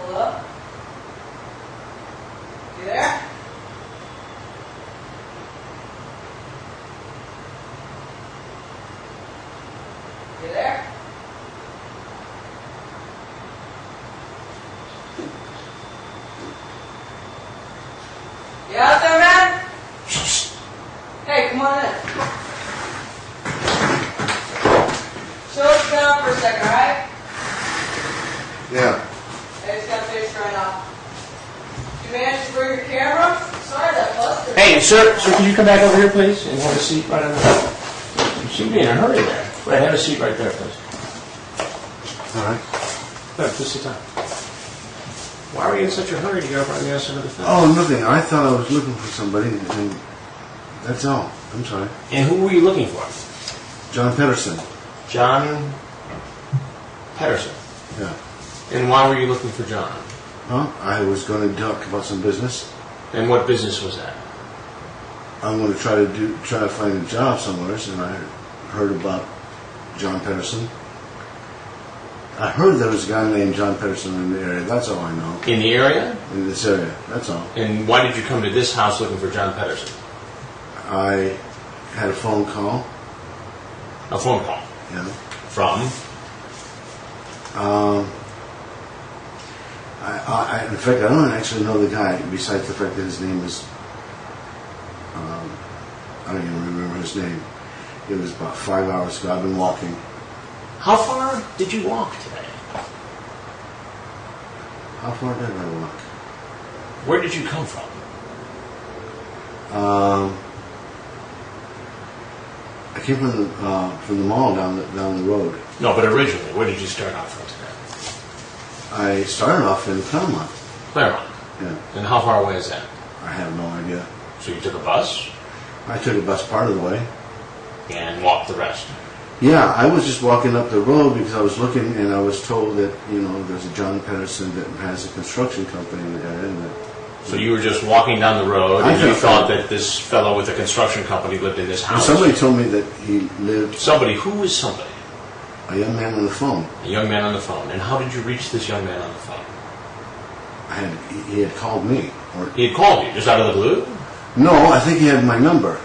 Hello? You there? You there? You out there, man? Hey, come on in. Chill down for a second, alright? Yeah. I just gotta finish right now. Did you manage to bring your camera? Sorry that busted. Hey, sir, can you come back over here, please, and have a seat right on the... You seem to be in a hurry there. Wait, have a seat right there, please. All right. No, just sit down. Why were you in such a hurry to go over on the other side of the fence? Oh, nothing. I thought I was looking for somebody, and that's all. I'm sorry. And who were you looking for? John Pedersen. John Pedersen. Yeah. And why were you looking for John? Huh? I was going to talk about some business. And what business was that? I'm going to try to find a job somewhere, and I heard about John Pedersen. I heard there was a guy named John Pedersen in the area. That's all I know. In the area? In this area. That's all. And why did you come to this house looking for John Pedersen? I had a phone call. A phone call? Yeah. From? In fact, I don't actually know the guy, besides the fact that his name is, I don't even remember his name. It was about 5 hours ago. I've been walking. How far did you walk today? How far did I walk? Where did you come from? I came from the mall down the road. No, but originally, where did you start off from today? I started off in Claremont. Claremont. Yeah. And how far away is that? I have no idea. So you took a bus I took a bus part of the way. and walked the rest? Yeah, I was just walking up the road because I was looking, and I was told that there's a John Pedersen that has a construction company in the area. And that, So you were just walking down the road, I and you thought- thought that this fellow with the construction company lived in this house. somebody told me that he lived. Somebody? Who is somebody? A young man on the phone. A young man on the phone. And how did you reach this young man on the phone? He had called me. Or He had called you, just out of the blue? no, I think he had my number.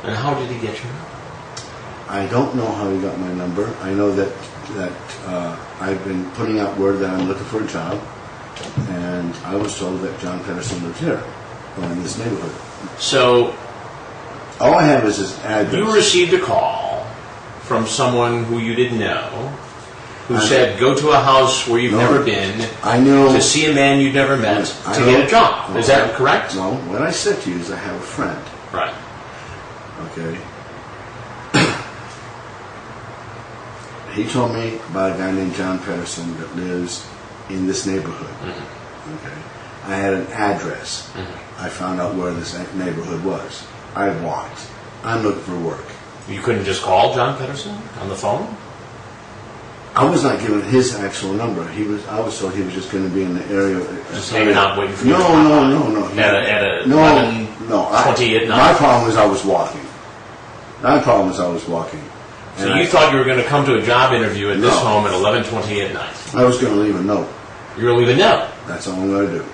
And how did he get your number? I don't know how he got my number. I know that I've been putting out word that I'm looking for a job, and I was told that John Pedersen lived here, or in this neighborhood. So All I have is his address. you received a call from someone who you didn't know, who said, go to a house where you've No. never been, I know. to see a man you'd never met, I to know. get a job. Is that correct? No, what I said to you is I have a friend, Right. okay? He told me about a guy named John Pedersen that lives in this neighborhood. Mm-hmm. Okay. I had an address. Mm-hmm. I found out where this neighborhood was. I walked. I'm looking for work. You couldn't just call John Pedersen on the phone? I was not given his actual number. I was told he was just going to be in the area. Just hanging out waiting for you No, to pop by. no. At a No, 11:20 at night? My problem was I was walking. My problem was I was walking. So And you thought you were going to come to a job interview at this No. home at 11:20 at night. I was going to leave a note. You were leaving a note. That's all I'm going to do.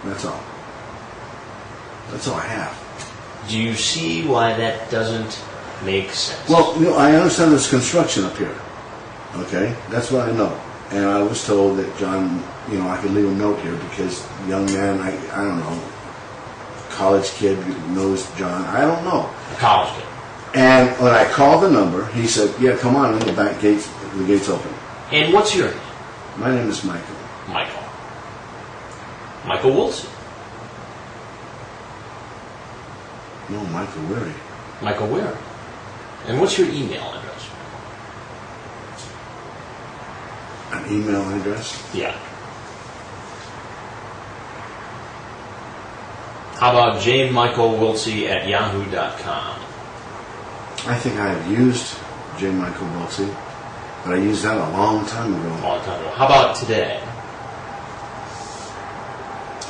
That's all. That's all I have. Do you see why that doesn't make sense? Well, I understand there's construction up here. Okay? That's what I know. And I was told that John, I could leave a note here because young man, I don't know, college kid knows John. I don't know. a college kid. And when I called the number, he said, yeah, come on in, the back gates, the gate's open. And what's your name? My name is Michael. Michael. Michael Wiltse. No, Michael Wehry. Michael Wehry. And what's your email address? An email address? Yeah. How about jmichaelwiltse@yahoo.com? I think I have used J. Michael Wiltse, but I used that a long time A ago. long time ago. How about today?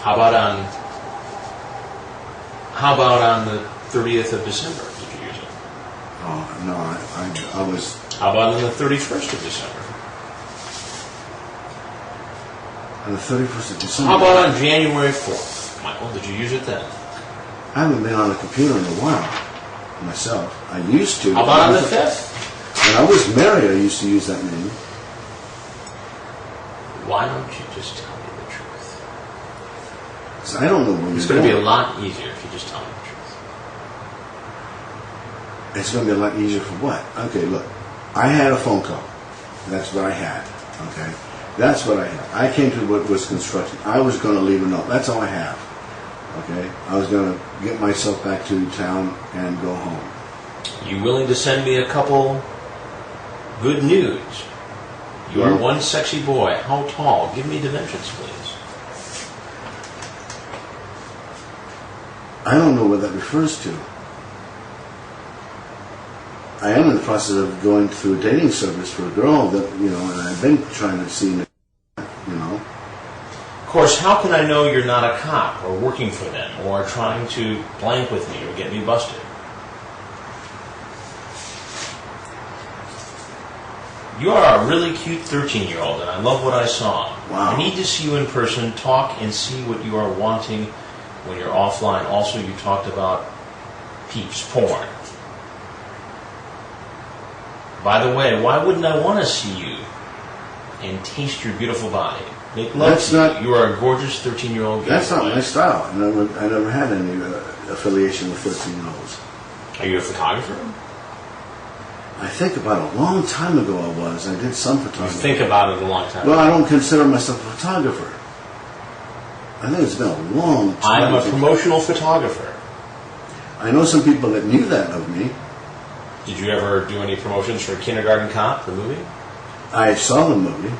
How about on the 30th of December? Did you use it? Oh, no, I was... How about on the 31st of December? On the 31st of December. How about on January 4th, Michael? Did you use it then? I haven't been on a computer in a while, myself. I used to. How about on the 5th? When I was married, I used to use that name. Why don't you just tell me the truth? 'Cause I don't know when It's you're going to be a born. lot easier if you just tell me the truth. It's going to be a lot easier for what? Okay, look. I had a phone call. That's what I had. Okay? That's what I had. I came to what was construction. I was going to leave a note. That's all I have. Okay? I was going to get myself back to town and go home. You willing to send me a couple good news? You are one sexy boy. How tall? Give me dimensions, please. I don't know what that refers to. I am in the process of going through a dating service for a girl that, and I've been trying to see, Of course, how can I know you're not a cop or working for them or trying to blank with me or get me busted? You are a really cute 13-year-old, and I love what I saw. Wow. I need to see you in person, talk, and see what you are wanting when you're offline. Also, you talked about peeps, porn. By the way, why wouldn't I want to see you and taste your beautiful body? Make love That's to you. not- You are a gorgeous 13-year-old. That's not boy. my style. I never had any affiliation with 13-year-olds. Are you a photographer? I think about a long time ago I was. I did some You photography. think about it a long time. Well, I don't consider myself a photographer. I think it's been a long time. I'm a promotional photographer. I know some people that knew that of me. Did you ever do any promotions for Kindergarten Cop, the movie? I saw the movie.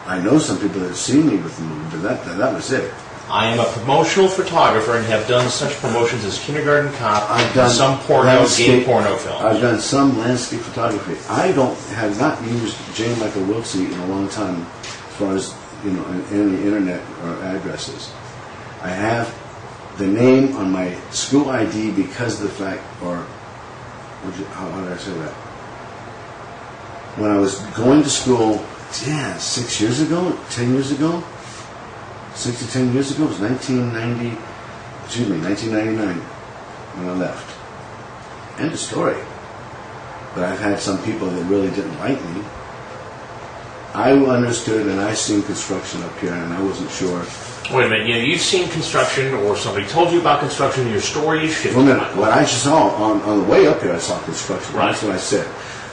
I know some people that have seen me with the movie, but that was it. I am a promotional photographer and have done such promotions as Kindergarten Cop I've done and some porno, gay porno films. I've done some landscape photography. I have not used J. Michael Wiltse in a long time, as far as any internet or addresses. I have the name on my school ID because of the fact, or how did I say that? When I was going to school, 6 years ago, 10 years ago, 6 to 10 years ago, it was 1999 when I left. End of story. But I've had some people that really didn't like me. I understood and I seen construction up here and I wasn't sure. Wait a minute, you've seen construction or somebody told you about construction, your story is shifted. Well, what I just saw on the way up here, I saw construction. Right. That's what I said.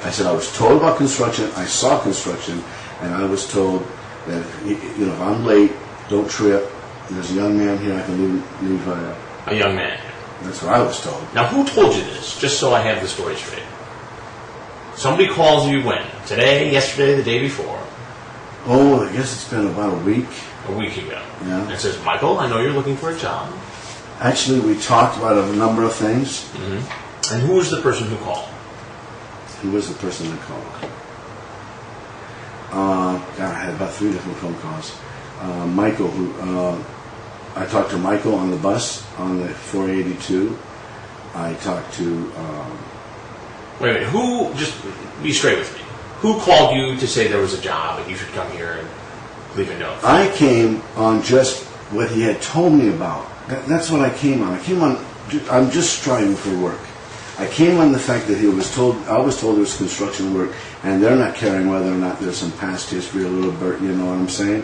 I said I was told about construction, I saw construction, and I was told that if I'm late, don't trip. There's a young man here, I can leave A young man. That's what I was told. Now, who told you this? Just so I have the story straight. Somebody calls you when? Today, yesterday, the day before? Oh, I guess it's been about a week. A week ago. Yeah. And says, Michael, I know you're looking for a job. Actually, we talked about a number of things. Mm-hmm. And who was the person who called? Who was the person that called? I had about 3 different phone calls. Michael, I talked to Michael on the bus on the 482. I talked to. Wait a minute, who, just be straight with me, who called you to say there was a job and you should come here and leave a note? I came on just what he had told me about. That's what I came on. I'm just striving for work. I came on the fact that I was told there was construction work, and they're not caring whether or not there's some past history, a little bit, you know what I'm saying?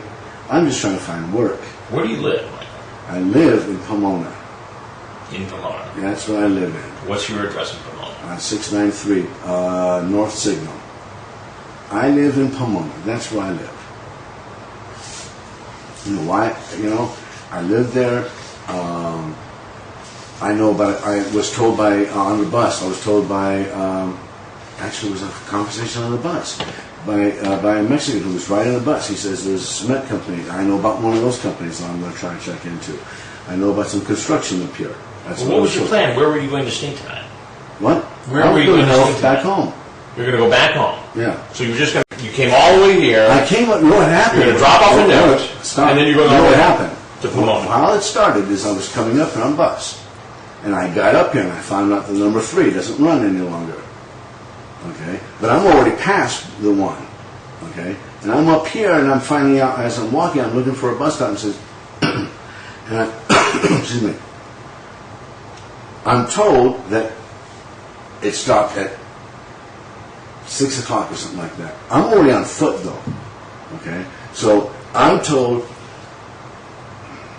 I'm just trying to find work. Where do you live, Michael? I live in Pomona. In Pomona. That's where I live in. What's your address in Pomona? 693 North Signal. I live in Pomona. That's where I live. You know why? I live there. I know about it. I was told on the bus. I was told by, actually it was a conversation on the bus, by a Mexican who was riding the bus. He says there's a cement company. I know about one of those companies that I'm going to try and check into. I know about some construction up here. That's What was your plan? Where were you going to stay tonight? What? Where were you going to stay back tonight? home. You're going to go back home? Yeah. So you came all the way here. I came up. You know what happened? You're going to drop off a note, Stop. and then you're going You know to what happened? to Pomona. How it started is I was coming up here on bus, and I got up here and I found out the number 3 doesn't run any longer. Okay, but I'm already past the 1. Okay? And I'm up here and I'm finding out as I'm walking, I'm looking for a bus stop and says, and excuse me. I'm told that it stopped at 6 o'clock or something like that. I'm already on foot though. Okay? So I'm told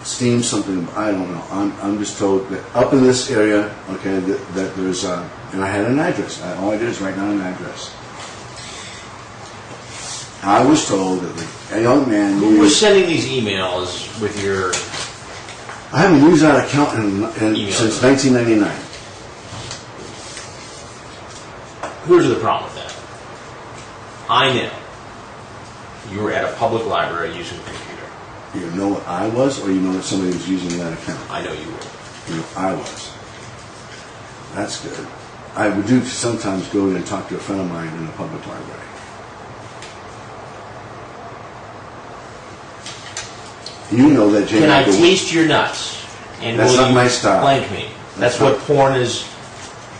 steam something, I don't know. I'm just told that up in this area, okay, that there's and I had an address. All I did is write down an address. I was told that a young man Who was sending these emails with your... I haven't used that account since 1999. Here's the problem with that. I know you were at a public library using a computer. You know what I was, or you know that somebody was using that account? I know you were. You know, I was. That's good. I would do sometimes go in and talk to a friend of mine in a public library. You know that Can I taste your nuts? And That's will not you my style. blank me? That's That's what porn is.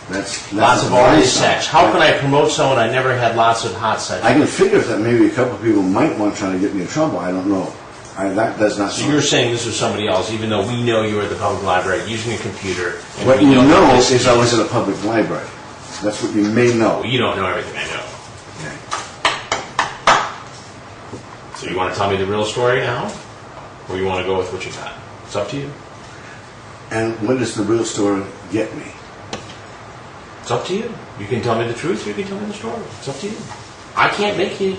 That's Lots of not art my is style. sex. How can I promote someone I never had lots of hot sex? I can figure that maybe a couple of people might want to try to get me in trouble. I don't know. That does not. So you're saying this was somebody else, even though we know you were at the public library using a computer. And What we you know that this is I was at a public library. That's what you may know. Well, you don't know everything I know. Okay. So you want to tell me the real story now? Or you want to go with what you got? It's up to you. And what does the real story get me? It's up to you. You can tell me the truth or you can tell me the story. It's up to you. I can't make you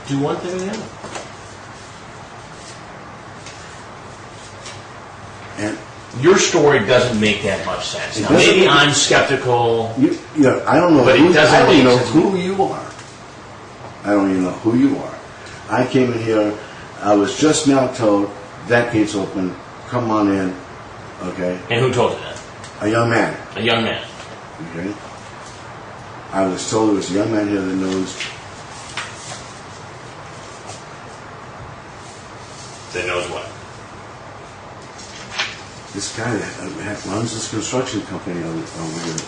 do one thing or the other. And your story doesn't make that much sense. Now, maybe I'm skeptical. you know, I don't know. But it doesn't I don't make even know sense. who you are. I don't even know who you are. I came in here. I was just now told that gate's open. Come on in. Okay. And who told you that? A young man. A young man. Okay. I was told there was a young man here that knows. That knows what? This guy that runs this construction company over here.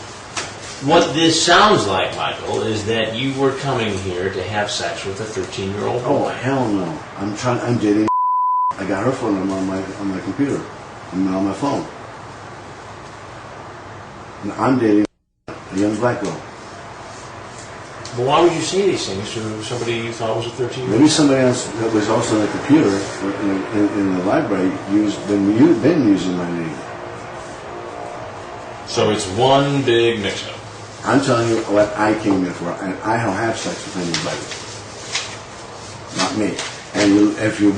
What this sounds like, Michael, is that you were coming here to have sex with a 13-year-old Oh boy. hell no! I'm dating. I got her phone number on my computer, and on my phone. And I'm dating a young black girl. But why would you say these things to somebody you thought was a 13-year-old? Maybe somebody else that was also on the computer in the library been using my name. So it's one big mix-up. I'm telling you what I came in for, and I don't have sex with anybody. Not me. And if you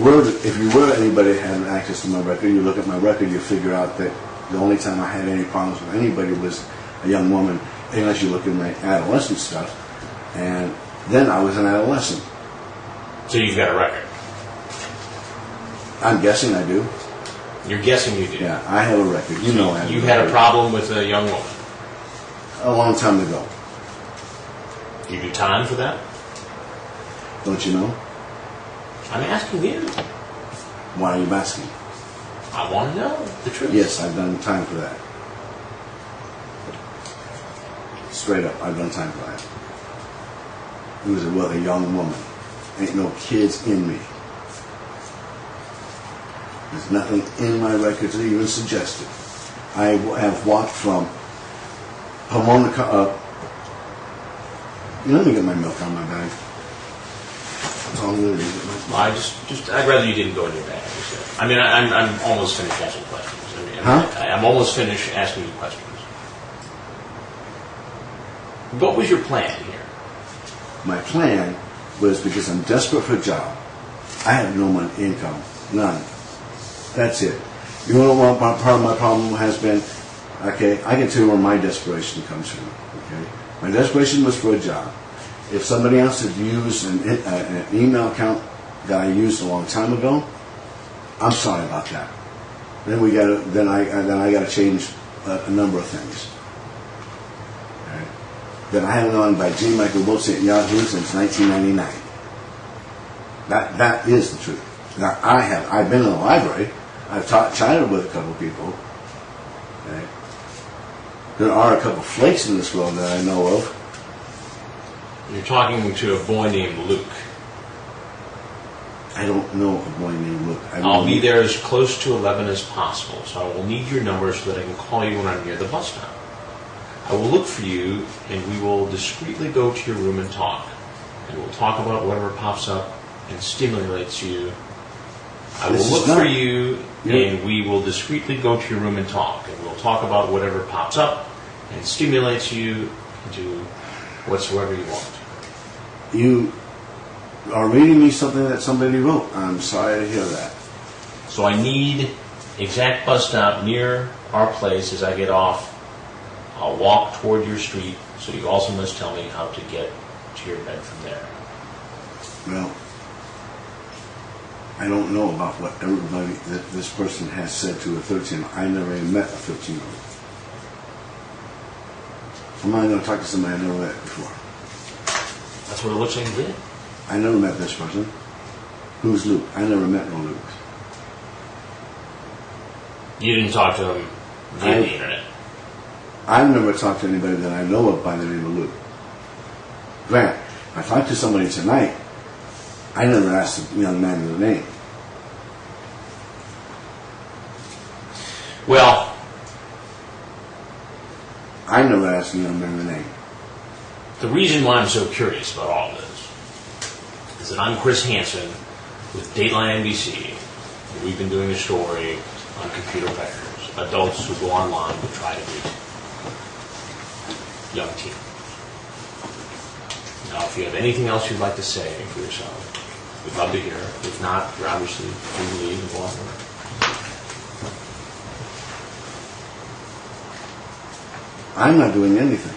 were anybody that had access to my record, you look at my record, you figure out that the only time I had any problems with anybody was a young woman, unless you look at my adolescent stuff. And then I was an adolescent. So you've got a record. I'm guessing I do. You're guessing you do. Yeah, I have a record. You know I have You a had a record. problem with a young woman. A long time ago. You do time for that? Don't you know? I'm asking you. Why are you asking? I want to know the truth. Yes, I've done time for that. Straight up, I've done time for that. It was a young woman. Ain't no kids in me. There's nothing in my records that even suggested. I have walked from Pomona. Let me get my milk out of my bag. That's all I'm going to do. I'd rather you didn't go in your bag. I mean, I'm almost finished asking questions. I'm almost finished asking you questions. What was your plan here? My plan was because I'm desperate for a job. I have no money, income, none. That's it. You know what part of my problem has been? Okay, I can tell you where my desperation comes from. Okay, my desperation was for a job. If somebody else had used an email account that I used a long time ago, I'm sorry about that. Then I got to change a number of things. Okay. Then I haven't gone by G. Michael Wiltse at Yahoo since 1999. That is the truth. Now I've been in the library. I've chatted with a couple of people. Okay. There are a couple of flakes in this world that I know of. You're talking to a boy named Luke. I don't know a boy named Luke. I'll be there as close to 11 as possible, so I will need your number so that I can call you when I'm near the bus stop. I will look for you, and we will discreetly go to your room and talk. And we'll talk about whatever pops up and stimulates you. I will look for you, and we will discreetly go to your room and talk. And we'll talk about whatever pops up and stimulates you into whatsoever you want. You are reading me something that somebody wrote. I'm sorry to hear that. So I need exact bus stop near our place as I get off. I'll walk toward your street, so you also must tell me how to get to your bed from there. Well, I don't know about what everybody that this person has said to a 13-year-old. I never even met a 13-year-old. I'm not going to talk to somebody I never met before. That's what it looks like you did. I never met this person. Who's Luke? I never met no Luke. You didn't talk to him via the internet. I've never talked to anybody that I know of by the name of Luke. Grant, I talked to somebody tonight. I never asked the young man the name. Well, I never asked the young man the name. the reason why I'm so curious about all of this is that I'm Chris Hansen with Dateline NBC. And we've been doing a story on computer predators, adults who go online to try to meet young teens. Now, if you have anything else you'd like to say for yourself, we'd love to hear it. If not, you're obviously free to leave and go on. I'm not doing anything.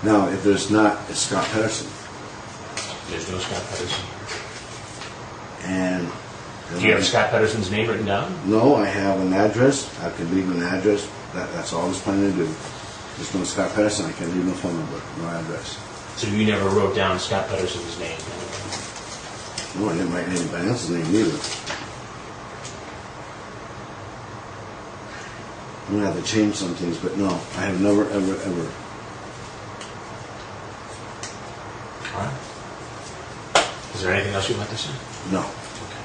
Now, if there's not, it's Scott Pedersen. There's no Scott Pedersen. And Do you have Scott Pedersen's name written down? no, I have an address. I can leave an address. That's all I was planning to do. There's no Scott Pedersen. I can leave no phone number, no address. So you never wrote down Scott Pedersen's name? No, I didn't write anybody else's name either. I'm going to have to change some things, but no, I have never, ever, ever. All right. Is there anything else you'd like to say? No. Okay.